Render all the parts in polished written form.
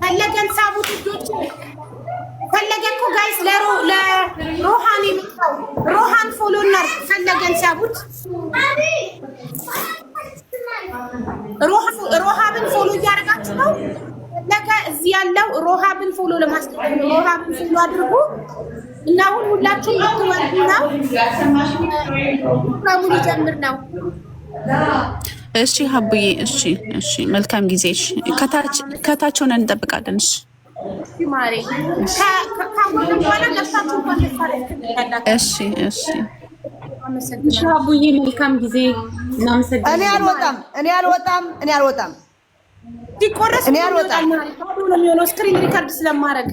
ፈለገን ሳቡት ልጆች ፈለገን እኮ ጋይስ ለሮሃን የመጣው ሮሃን ፎሎ እናር ፈለገን ሳቡት ሮሃብን ፎሎ እያደረጋችሁ ነው። ፈለገ እዚህ ያለው ሮሃብን ፎሎ ለማስተካከል ሮሃብን ፎሎ አድርጉ እና ሁላችሁም ልትወዱ ነው። ፕሮግራሙ ሊጀምር ነው። እሺ ሀቡዬ፣ እሺ መልካም ጊዜ። እሺ ከታች ሆነን እንጠብቃለን። እሺ ማሪ እሺ ሀቡዬ መልካም ጊዜ። እኔ አልወጣም ዲቆረስ እኔ አልወጣም ነው የሚሆነው ስክሪን ሪከርድ ስለማድረግ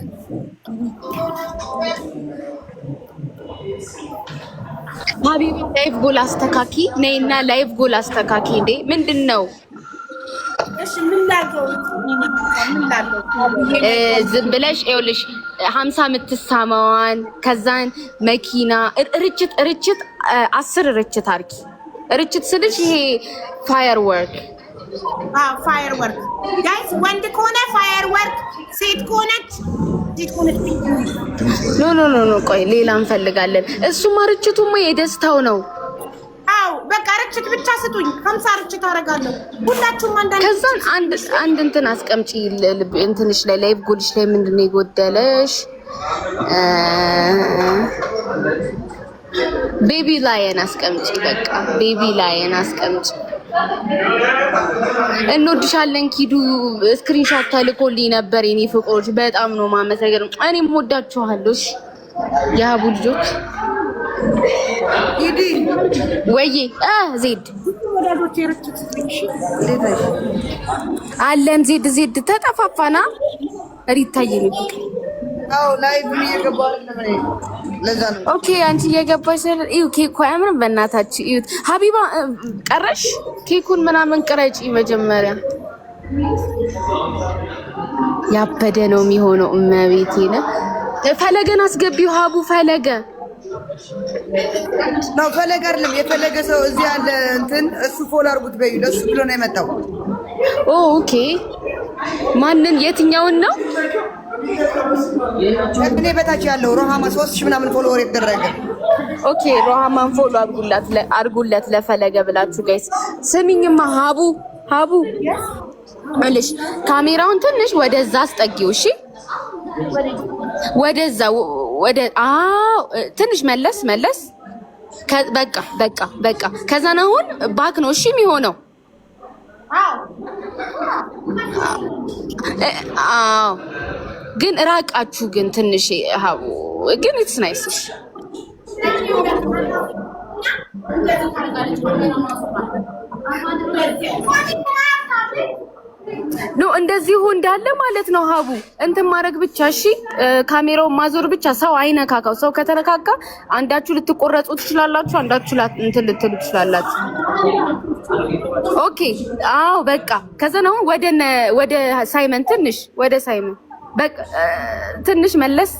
ሀቢብ ላይቭ ጎል አስተካኪ ነይና ላይቭ ጎል አስተካኪ። እንዴ ምንድነው? እሺ ምን ላድርገው? ዝም ብለሽ ይኸውልሽ 50 የምትሳማዋን ከዛን መኪና ርችት 10 ርችት አርኪ። ርችት ስልሽ ይሄ ፋየር ወርክ ጋይስ፣ ወንድ ከሆነ ፋየር ወርክ፣ ሴት ከሆነች ኖ ቆይ ሌላ እንፈልጋለን። እሱማ ርችቱማ የደስታው ነው። አው በቃ ርችት ብቻ ስጡኝ። 50 ርችት አደርጋለሁ። ሁላችሁም አንዳንድ ከዛን አንድ እንትን አስቀምጪ እንትንሽ ላይ ላይቭ ጎልሽ ላይ ምንድነው የጎደለሽ? ቤቢ ላየን አስቀምጪ። በቃ ቤቢ ላየን አስቀምጪ። እንወድሻለን ኪዱ ስክሪንሾት ተልኮልኝ ነበር። የኔ ፍቅሮች በጣም ነው ማመሰግነው። እኔም ወዳችኋለሁ። እሺ የሀቡ ልጆች ሂዲ ወይዬ ዜድ አለን ዜድ ተጠፋፋና ሪታዬ ነው። አው ላይቭ እየገባሁ ለዛ ነው። ኦኬ አንቺ እየገባሽ አይደል? እዩ ኬኩ አያምርም? በእናታችሁ እዩት። ሀቢባ ቀረሽ? ኬኩን ምናምን ቅረጪ መጀመሪያ። ያበደ ነው የሚሆነው። እመቤቴን ፈለገን አስገቢው። ሀቡ ፈለገ ነው ፈለገ አይደለም የፈለገ ሰው እዚህ ያለ እንትን እሱ ፎሎ አድርጉት በዩ ለሱ ብሎ ነው የመጣው። ኦኬ ማንን የትኛውን ነው? እኔ በታች ያለው ሮሃማ 3000 ምናምን ፎሎወር የተደረገ። ኦኬ ሮሃማን ፎሎ አድርጉለት ለፈለገ ብላችሁ ጋይስ። ስሚኝማ ሀቡ እልሽ ካሜራውን ትንሽ ወደዛ አስጠጊው። እሺ ወደዛ ትንሽ መለስ በቃ ከዛን አሁን ባክ ነው እሺ የሚሆነው። አዎ ግን ራቃችሁ ግን ትንሽ ሀቡ ግን ኢትስ ናይስ። ኖ እንደዚሁ እንዳለ ማለት ነው። ሀቡ እንትን ማድረግ ብቻ እሺ፣ ካሜራውን ማዞር ብቻ። ሰው አይነካካው። ሰው ከተነካካ አንዳችሁ ልትቆረጹ ትችላላችሁ፣ አንዳችሁ እንትን ልትሉ ትችላላችሁ። ኦኬ አዎ በቃ ከዛ ነው ወደ ሳይመን ትንሽ ወደ ሳይመን በቃ ትንሽ መለስ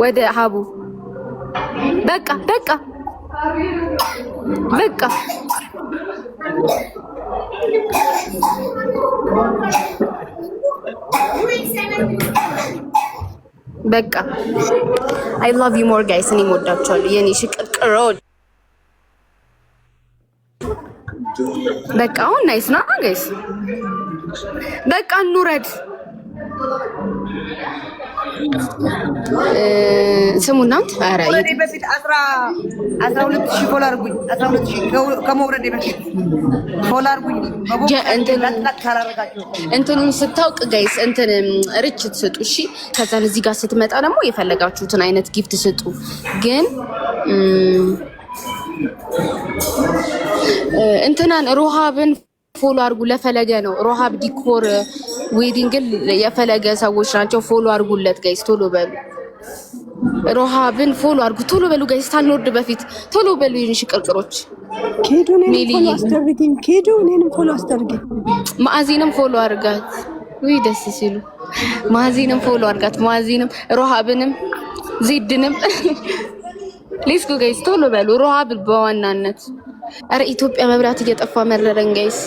ወደ ሀቡ በቃ I love you more guys። እኔ ወዳችኋለሁ የኔ ሽቅቅሮች። በቃ አሁን ናይስ ነው ጋይስ። በቃ እንውረድ። ስሙና ኧረ በፊት 12000 ፎሎ አድርጉኝ። 12000 ከመውረድ በፊት ፎሎ አድርጉኝ። እንትኑን ስታውቅ ጋይስ እንትን ርችት ስጡ እሺ። ከዛን እዚህ ጋር ስትመጣ ደግሞ የፈለጋችሁትን አይነት ጊፍት ስጡ። ግን እንትናን ሮሃብን ፎሎ አድርጉ። ለፈለገ ነው ሮሃብ ዲኮር ዌዲንግ የፈለገ ሰዎች ናቸው። ፎሎ አድርጉለት ጋይስ ቶሎ በሉ። ሮሃብን ፎሎ አድርጉ። ቶሎ በሉ ጋይስ፣ ሳንወርድ በፊት ቶሎ በሉ። ይንሽ ቅርቅሮች ኬዱ እኔንም ፎሎ አስደርጊኝ። ኬዱ እኔንም ፎሎ አስደርጊኝ። ማዕዚንም ፎሎ አድርጋት። ወይ ደስ ሲሉ ማዕዚንም ፎሎ አድርጋት። ማዕዚንም ሮሃብንም ዜድንም ሌትስ ጎ ጋይስ፣ ቶሎ በሉ። ሮሃብ በዋናነት አረ ኢትዮጵያ መብራት እየጠፋ መረረን ጋይስ።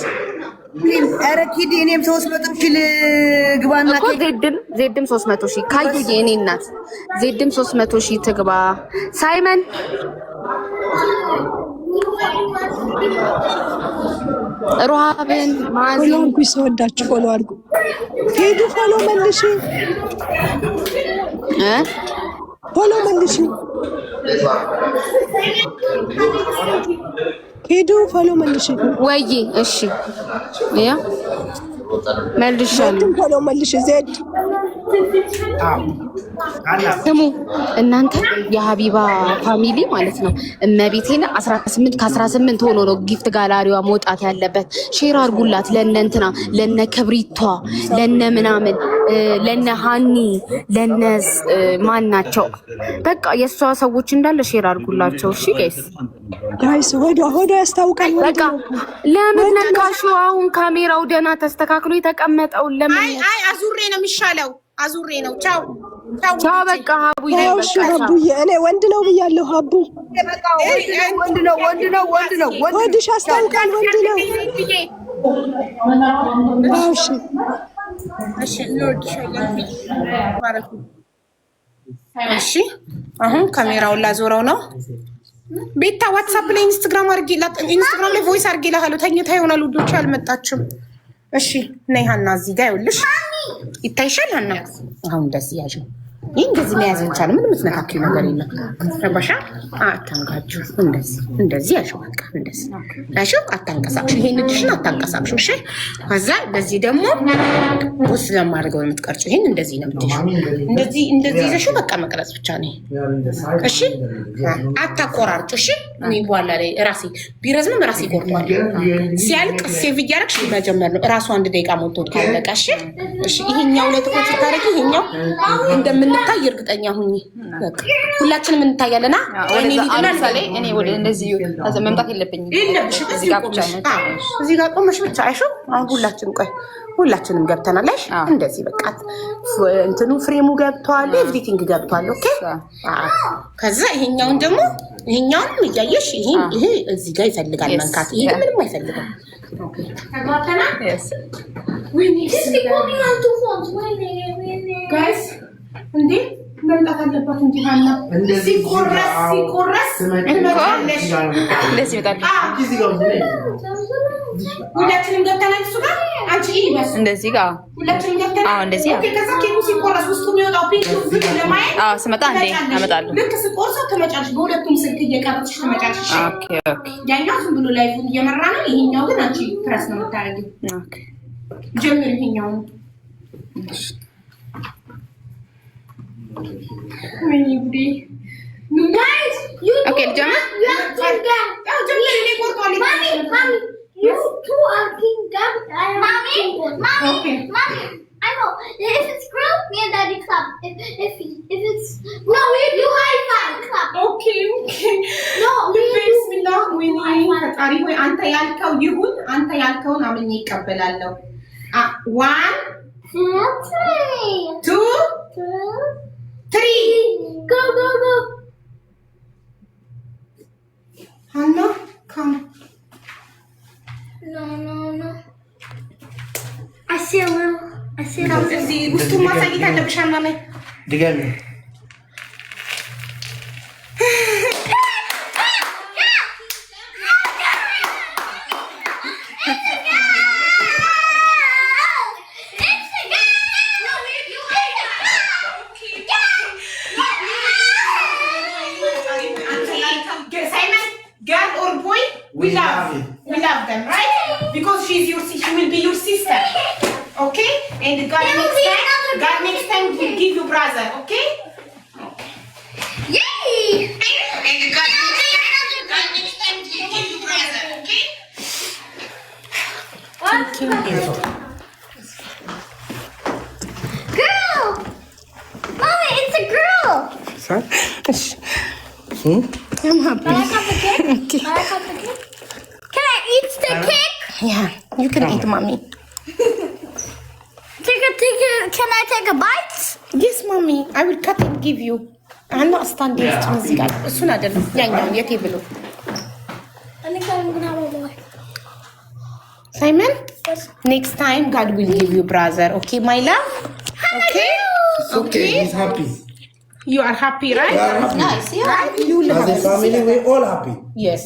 አረ ኪዲ እኔም 300 ሺህ ግባና እኮ ዜድም 300 ሺህ ካዩ የኔ እናት ዜድም 300 ሺህ ትግባ። ሳይመን ሮሃብን ማዕዚን ሰወዳችሁ ፎሎ አድርጉ። ሄዱ ፎሎ መልሽ ፎሎ መልሽ ሄዱ ፎሎ መልሽ ወይ እሺ ያ መልሻለሁ። ፎሎ መልሽ ዜድ ስሙ እናንተ የሀቢባ ፋሚሊ ማለት ነው። እመቤቴን 18 ከ18 ሆኖ ነው ጊፍት ጋላሪዋ መውጣት ያለበት። ሼር አድርጉላት ለነ እንትና ለነ ክብሪቷ ለነ ምናምን ለነ ሃኒ ለነ ማን ናቸው በቃ የሷ ሰዎች እንዳለ ሼር አድርጉላቸው። እሺ ጋይስ ሆዶ ያስታውቃል። በቃ ለምን ነካሹ? አሁን ካሜራው ደህና ተስተካክሎ የተቀመጠው ለምን? አይ አዙሬ ነው የሚሻለው። አዙሬ ነው። ቻው ቻው። በቃ ሀቡ ይበቃ። ሀቡ እኔ ወንድ ነው ብያለሁ። ሀቡ ወንድ ነው። ሆድሽ ያስታውቃል። ወንድ ነው። እሺ አሁን ካሜራውን ላዞረው ነው። ቤታ ዋትሳፕ ላይ ኢንስታግራም ላይ ቮይስ አድርጌልሃለሁ። ተኝታ ይሆናል ውዶች፣ አልመጣችም። እሺ ነይ ሀና፣ እዚህ ጋር ይኸውልሽ ይታይሻል። ሀና አሁን እንደዚህ ያዥው። ይህ እንደዚህ መያዝ እንቻል። ምንም የምትነካኪው ነገር የለም። ረባሻ አታንጋጁ። እንደዚህ ያዥው። በቃ እንደዚህ ያዥው። አታንቀሳቅሹ። ይሄን እጅሽን አታንቀሳቅሹ። እሺ ከዛ በዚህ ደግሞ ቦስ ለማድረገው የምትቀርጪው ይሄን እንደዚህ ነው የምትይዥው። እንደዚህ ይዘሽው በቃ መቅረጽ ብቻ ነው። እሺ አታቆራርጩ። እሺ እኔ በኋላ ላይ ራሴ ቢረዝምም ራሴ ቆርጧል። ሲያልቅ ሴቭ እያደረግሽ መጀመር ነው። ራሱ 1 ደቂቃ ሞልቶት ካለቀ እሺ ይሄኛው ላይ ተቆጭ ታረጊ። ይሄኛው እንደምንታይ እርግጠኛ ሁኚ። በቃ ሁላችንም እንታያለና እኔ ወደ እንደዚህ መምጣት የለብኝም። እዚህ ጋር ቆመሽ ብቻ አይሹ። አሁን ሁላችንም ገብተናል። አይሽ እንደዚህ በቃ እንትኑ ፍሬሙ ገብቷል፣ ኤቭሪቲንግ ገብቷል። ኦኬ ከዛ ይሄኛውን እያየሽ ይሄ እዚህ ጋር ይፈልጋል መንካት። ይሄ ምንም አይፈልግም። ኦኬ ተጓተና ጋይስ እንዴ መምጣት አለባት እንጂ ሀና ሲቆረስ እንደዚህ ይመጣል። ሁላችንም ገብተናል። እሱ ጋር አንቺ ይመስ እንደዚህ ጋር ሁላችንም ገብተናል። እንደዚህ ከዛ ኬኩ ሲቆረስ ውስጡ የሚወጣው ፒንክ ለማየት ስመጣ እንዴ አመጣለሁ። ልክ ስቆርሰው ተመጫለሽ፣ በሁለቱም ስልክ እየቀረጽሽ ተመጫለሽ። ኦኬ ያኛው ዝም ብሎ ላይፉን እየመራ ነው። ይሄኛው ግን አንቺ ፕረስ ነው የምታደርጊው። ኦኬ ጀምሪ። ይሄኛው Mini budi. Guys, okay, jump. Mommy, you two are king gum. Mommy. Okay. Mommy, I know. If it's girl, me and daddy clap. If it's no, you high five clap. Okay. No, Bismillah. Winnie, Fatari, we anta yalkau yihun, anta yalkau namanya ikabelallo. 1, 2, 3. Go. Hannah, come. No. I see a little. Gusto mo sa kita na siya mami. Digan. Girl or boy, we love them, right? Because she will be your sister, okay? And God next time will give you brother, okay? Yay! And God next time will give you brother, okay? Girl! Mommy, it's a girl! son. I'm happy. Okay. Can I eat the cake? Yeah, you can eat, mommy. Can I take a bite? Yes, mommy. I will cut and give you. I'm not standing still. እዚህ ጋር እሱን አይደለም ያኛው የቴብሉ I think I'm gonna have a boy. Simon, next time God will give you brother. Okay, my love? Okay? Okay, he's happy. You are happy, right? Nice, yeah. Right? You will As have a family, we're all happy. Yes.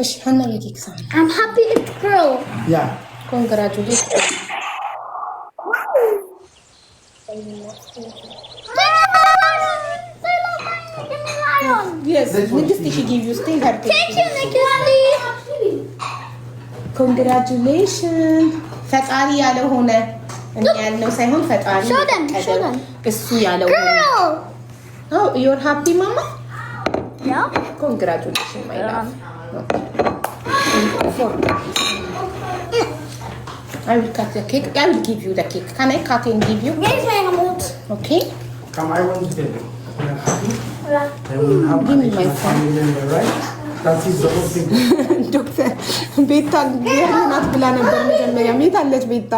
እሺ ሀና የኬክ ሳህን I'm happy it's girl. Yeah. Congratulations. Yes, ንግስት she give you stay her Thank you, Nikki. Congratulations. ፈጣሪ ያለው ሆነ እኛ ያልነው ሳይሆን ፈጣሪ Show them. እሱ ያለው ሆነ Girl. Oh, you're happy, mama? Yeah. Congratulations, my love. I will cut the cake. I will give you the cake. Can I cut and give you? Where's my remote? Okay. Come, I want to tell you. We're happy. And we're happy. Give me my phone. Family member, right? That is the whole thing. ዶክተር ቤታ ናት ብላ ነበር መጀመሪያ። የት አለች ቤታ?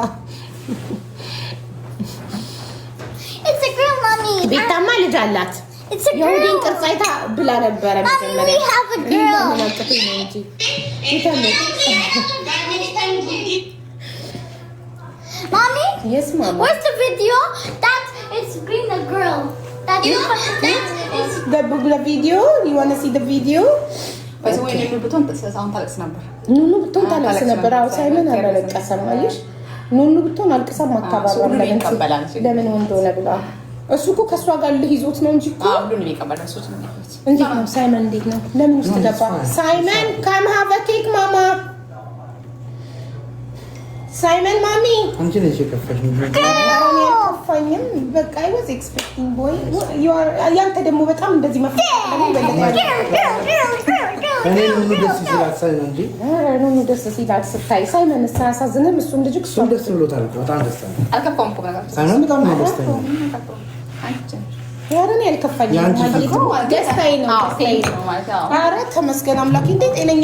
It's a girl, mommy. ቤታማ ልጅ አላት። It's a የሁዲን girl. ቅርጽ አይታ ብላ ነበረ Mommy, መጀመሪያ። we have a girl. ምናቀፈኝ ነው እንጂ የት አለች? Mommy, Yes, mama. where's the video? That is green a girl. That is The video? You want to see the video? ኑኑ ብትሆን ታለቅስ ነበር። አዎ ሳይመን አላለቀሰም። አየሽ ኑኑ ብትሆን አልቅሳም አታባራም። ለምን ወንድ ሆነ ብላ እሱ እኮ ከእሷ ጋር ልይዞት ነው እንጂ እኮ እንዴት ነው ሳይመን? እንዴት ነው? ለምን ውስጥ ገባ? ሳይመን ካም ሃቭ አ ኬክ ማማ። ሳይመን ማሚ አንቺ ነሽ የከፋሽ። አራኔ አልከፋኝም። በቃ አይ ዋዝ ኤክስፔክቲንግ ቦይ ያንተ ደግሞ በጣም እንደዚህ መፍጠር ደግሞ በለጠ። እኔ ኑኑ ደስ ሲላት ሳይ ነው እንጂ ኑኑ ደስ ሲላት ስታይ ሳይመን ሳያሳዝንም እሱም ልጅ እሱም ደስ ብሎታል እኮ በጣም ደስታ ነው። ሳይሆን በጣም ነው ደስተኛ። ያረኔ አልከፋኝም። ደስታዬ ነው። ኧረ ተመስገን አምላኬ እንዴት ጤነኛ